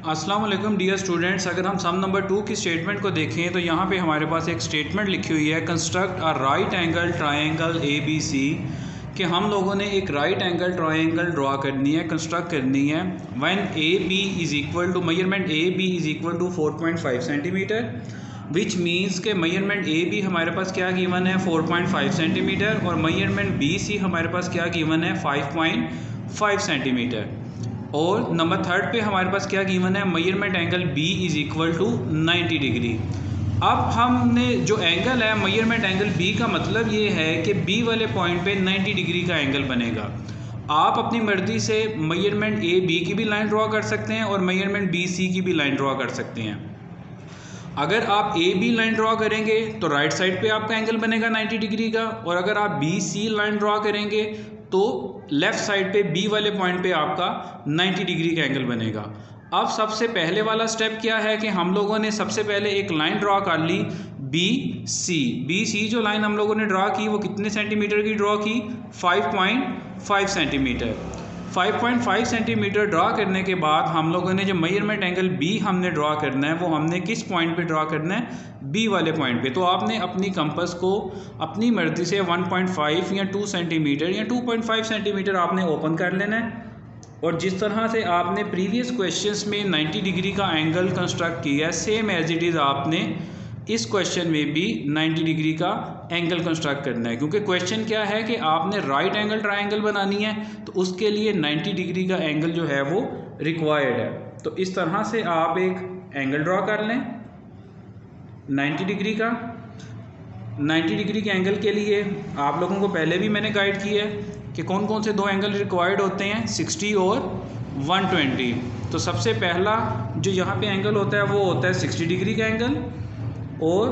अस्सलाम वालेकुम dear students. अगर हम सम नंबर 2 की स्टेटमेंट को देखें तो यहाँ पे हमारे पास एक स्टेटमेंट लिखी हुई है, construct a right angle triangle A B C, कि हम लोगों ने एक राइट एंगल ट्रायंगल ड्रॉ करनी है, कंस्ट्रक्ट करनी है। When A B is equal to measurement A B is equal to 4.5 centimetre, which means के मेजरमेंट ए बी हमारे पास क्या गिवन है 4.5 सेंटीमीटर और मेजरमेंट बी सी हमारे पास क्या गिवन है 5.5 सेंटीमीटर। और नंबर 3 पे हमारे पास क्या गिवन है, measurement angle B is equal to 90 degree. अब हमने जो एंगल है मेजरमेंट एंगल बी का मतलब ये है कि बी वाले पॉइंट पे 90 डिग्री का एंगल बनेगा। आप अपनी मर्ज़ी से मेजरमेंट ए बी की भी लाइन ड्रॉ कर सकते हैं और मेजरमेंट बी सी की भी लाइन ड्रॉ कर सकते हैं। अगर आप ए बी लाइन ड्रॉ करेंगे तो राइट साइड पे आपका एंगल बनेगा 90 डिग्री का, और अगर आप बी सी लाइन ड्रॉ करेंगे तो लेफ़्ट साइड पे बी वाले पॉइंट पे आपका 90 डिग्री का एंगल बनेगा। अब सबसे पहले वाला स्टेप क्या है कि हम लोगों ने सबसे पहले एक लाइन ड्रॉ कर ली बी सी। जो लाइन हम लोगों ने ड्रॉ की वो कितने सेंटीमीटर की ड्रॉ की, 5.5 सेंटीमीटर। 5.5 सेंटीमीटर ड्रॉ करने के बाद हम लोगों ने जो मेजरमेंट एंगल बी हमने ड्रॉ करना है वो हमने किस पॉइंट पे ड्रॉ करना है, बी वाले पॉइंट पे। तो आपने अपनी कंपास को अपनी मर्ज़ी से 1.5 या 2 सेंटीमीटर या 2.5 सेंटीमीटर आपने ओपन कर लेना है। और जिस तरह से आपने प्रीवियस क्वेश्चंस में 90 डिग्री का एंगल कंस्ट्रक्ट किया है, सेम एज इट इज़ आपने इस क्वेश्चन में भी 90 डिग्री का एंगल कंस्ट्रक्ट करना है, क्योंकि क्वेश्चन क्या है कि आपने राइट एंगल ट्रायंगल बनानी है तो उसके लिए 90 डिग्री का एंगल जो है वो रिक्वायर्ड है। तो इस तरह से आप एक एंगल ड्रॉ कर लें 90 डिग्री का। 90 डिग्री के एंगल के लिए आप लोगों को पहले भी मैंने गाइड किया है कि कौन कौन से दो एंगल रिक्वायर्ड होते हैं, 60 और 120। तो सबसे पहला जो यहाँ पे एंगल होता है वो होता है 60 डिग्री का एंगल, और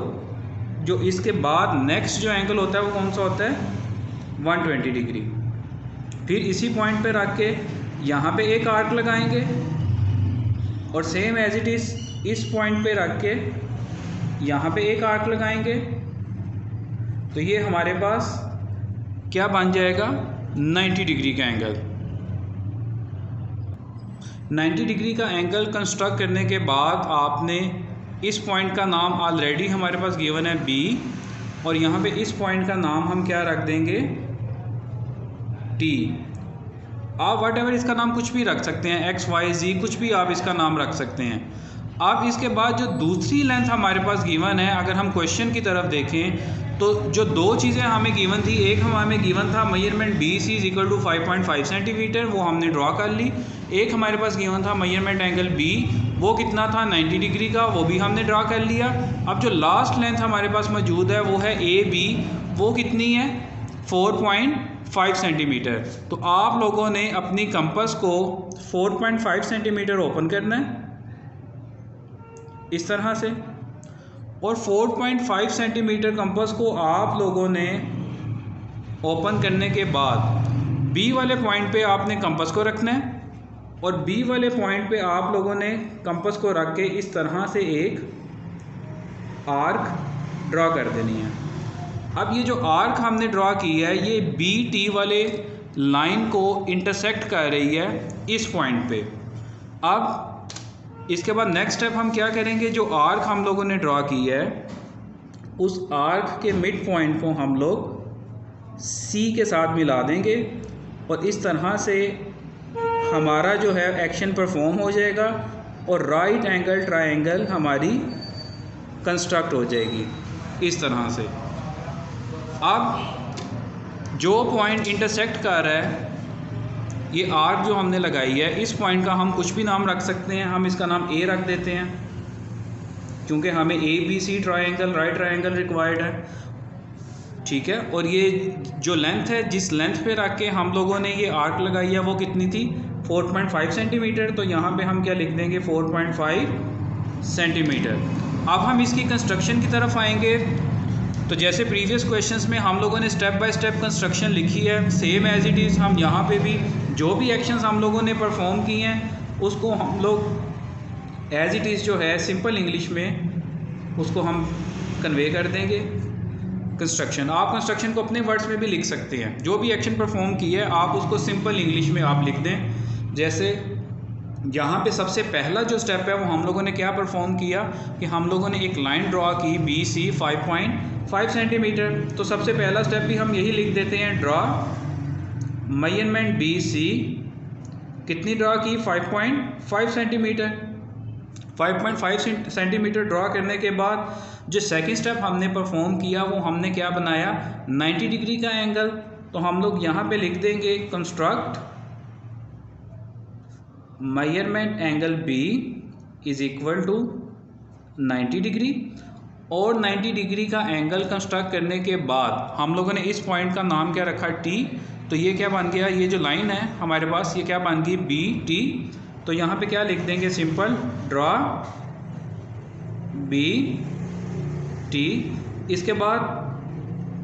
जो इसके बाद नेक्स्ट जो एंगल होता है वो कौन सा होता है, 120 डिग्री। फिर इसी पॉइंट पे रख के यहाँ पे एक आर्क लगाएंगे और सेम एज इट इज़ इस पॉइंट पे रख के यहाँ पे एक आर्क लगाएंगे। तो ये हमारे पास क्या बन जाएगा, 90 डिग्री का एंगल। 90 डिग्री का एंगल कंस्ट्रक्ट करने के बाद आपने इस पॉइंट का नाम ऑलरेडी हमारे पास गिवन है बी, और यहाँ पे इस पॉइंट का नाम हम क्या रख देंगे, टी। आप वट एवर इसका नाम कुछ भी रख सकते हैं, एक्स वाई जी कुछ भी आप इसका नाम रख सकते हैं। अब इसके बाद जो दूसरी लेंथ हमारे पास गिवन है, अगर हम क्वेश्चन की तरफ देखें तो जो दो चीज़ें हमें गिवन थी, एक हमें गिवन था measurement B C is equal to 5.5 centimetre, वो हमने ड्रॉ कर ली। एक हमारे पास गिवन था मेजरमेंट एंगल बी, वो कितना था 90 डिग्री का, वो भी हमने ड्रॉ कर लिया। अब जो लास्ट लेंथ हमारे पास मौजूद है वो है ए बी, वो कितनी है 4.5 सेंटीमीटर। तो आप लोगों ने अपनी कंपास को 4.5 सेंटीमीटर ओपन करना है इस तरह से, और 4.5 सेंटीमीटर कंपास को आप लोगों ने ओपन करने के बाद बी वाले पॉइंट पे आपने कंपास को रखना है, और बी वाले पॉइंट पे आप लोगों ने कंपास को रख के इस तरह से एक आर्क ड्रॉ कर देनी है। अब ये जो आर्क हमने ड्रॉ की है ये बी टी वाले लाइन को इंटरसेक्ट कर रही है इस पॉइंट पे। अब इसके बाद नेक्स्ट स्टेप हम क्या करेंगे, जो आर्क हम लोगों ने ड्रॉ की है उस आर्क के मिड पॉइंट को हम लोग सी के साथ मिला देंगे, और इस तरह से हमारा जो है एक्शन परफॉर्म हो जाएगा और राइट एंगल ट्रायंगल हमारी कंस्ट्रक्ट हो जाएगी इस तरह से। अब जो पॉइंट इंटरसेक्ट कर रहा है, ये आर्क जो हमने लगाई है, इस पॉइंट का हम कुछ भी नाम रख सकते हैं। हम इसका नाम ए रख देते हैं क्योंकि हमें A B C triangle right triangle required है, ठीक है। और ये जो लेंथ है, जिस लेंथ पे रख के हम लोगों ने ये आर्क लगाई है वो कितनी थी 4.5 सेंटीमीटर। तो यहाँ पे हम क्या लिख देंगे 4.5 सेंटीमीटर। अब हम इसकी कंस्ट्रक्शन की तरफ आएंगे। तो जैसे प्रीवियस क्वेश्चंस में हम लोगों ने स्टेप बाय स्टेप कंस्ट्रक्शन लिखी है, सेम एज इट इज़ हम यहाँ पे भी जो भी एक्शंस हम लोगों ने परफॉर्म किए हैं उसको हम लोग एज इट इज़ जो है सिंपल इंग्लिश में उसको हम कन्वे कर देंगे कंस्ट्रक्शन। आप कंस्ट्रक्शन को अपने वर्ड्स में भी लिख सकते हैं, जो भी एक्शन परफॉर्म किए आप उसको सिंपल इंग्लिश में आप लिख दें। जैसे यहाँ पे सबसे पहला जो स्टेप है वो हम लोगों ने क्या परफॉर्म किया कि हम लोगों ने एक लाइन ड्रॉ की बी सी 5.5 सेंटीमीटर। तो सबसे पहला स्टेप भी हम यही लिख देते हैं, ड्रॉ मेजरमेंट बी सी कितनी ड्रॉ की 5.5 सेंटीमीटर। 5.5 सेंटीमीटर ड्रॉ करने के बाद जो सेकंड स्टेप हमने परफॉर्म किया वो हमने क्या बनाया, 90 डिग्री का एंगल। तो हम लोग यहाँ पे लिख देंगे construct measurement angle B is equal to 90 degree. और 90 डिग्री का एंगल कंस्ट्रक्ट करने के बाद हम लोगों ने इस पॉइंट का नाम क्या रखा, टी। तो ये क्या बन गया, ये जो लाइन है हमारे पास ये क्या बन गई, बी टी। तो यहाँ पे क्या लिख देंगे, सिंपल ड्रॉ बी टी। इसके बाद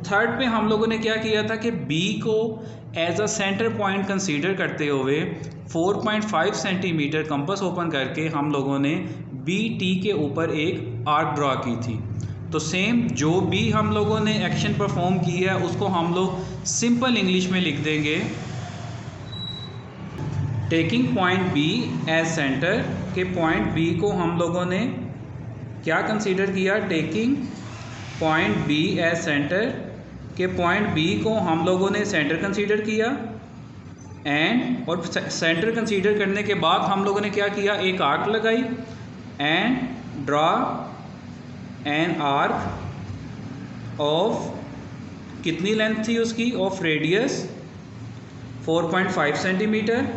थर्ड पे हम लोगों ने क्या किया था कि बी को as a centre point consider करते हुए 4.5 सेंटीमीटर कंपास ओपन करके हम लोगों ने बी टी के ऊपर एक आर्क ड्रॉ की थी। तो सेम जो भी हम लोगों ने एक्शन परफॉर्म किया है उसको हम लोग सिंपल इंग्लिश में लिख देंगे, taking point B as centre के पॉइंट बी को हम लोगों ने क्या कंसीडर किया, taking point B as centre के पॉइंट बी को हम लोगों ने सेंटर कंसीडर किया। एंड और सेंटर कंसीडर करने के बाद हम लोगों ने क्या किया, एक आर्क लगाई and draw an arc of कितनी लेंथ थी उसकी, ऑफ रेडियस 4.5 सेंटीमीटर।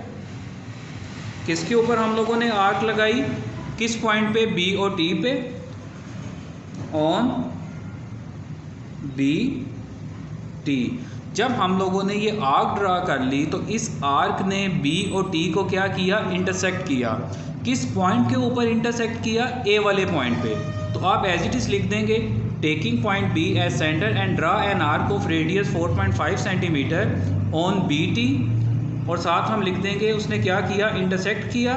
किसके ऊपर हम लोगों ने आर्क लगाई, किस पॉइंट पे, बी और टी पे, ऑन बी टी। जब हम लोगों ने ये आर्क ड्रा कर ली तो इस आर्क ने बी और टी को क्या किया, इंटरसेक्ट किया। किस पॉइंट के ऊपर इंटरसेक्ट किया, ए वाले पॉइंट पे। तो आप एज इट इज़ लिख देंगे, taking point B as centre and draw an arc of radius 4.5 centimetre on B T. और साथ हम लिख देंगे उसने क्या किया, इंटरसेक्ट किया,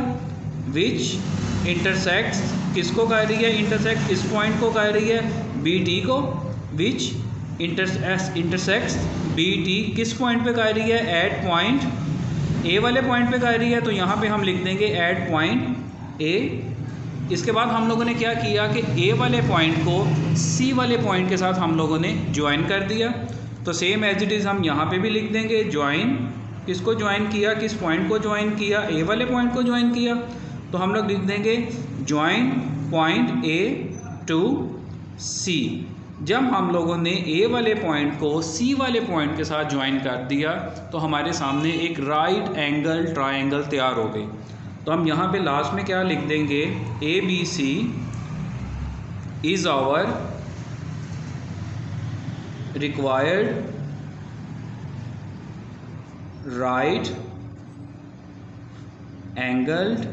विच इंटरसेक्ट्स किसको कह रही है, इंटरसेक्ट इस पॉइंट को कह रही है, बी टी को, विच इंटरसेक्ट्स बी टी किस पॉइंट पे कह रही है, एट पॉइंट ए वाले पॉइंट पे कह रही है। तो यहाँ पे हम लिख देंगे एट पॉइंट ए। इसके बाद हम लोगों ने क्या किया कि ए वाले पॉइंट को सी वाले पॉइंट के साथ हम लोगों ने ज्वाइन कर दिया। तो सेम एज इट इज़ हम यहाँ पे भी लिख देंगे, ज्वाइन किसको ज्वाइन किया, किस पॉइंट को ज्वाइन किया, ए वाले पॉइंट को ज्वाइन किया। तो हम लोग लिख देंगे ज्वाइन पॉइंट ए टू सी। जब हम लोगों ने ए वाले पॉइंट को सी वाले पॉइंट के साथ ज्वाइन कर दिया तो हमारे सामने एक राइट एंगल ट्रायंगल तैयार हो गई। तो हम यहाँ पे लास्ट में क्या लिख देंगे, A B C is our required right angled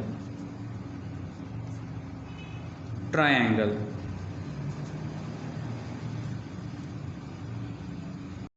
triangle.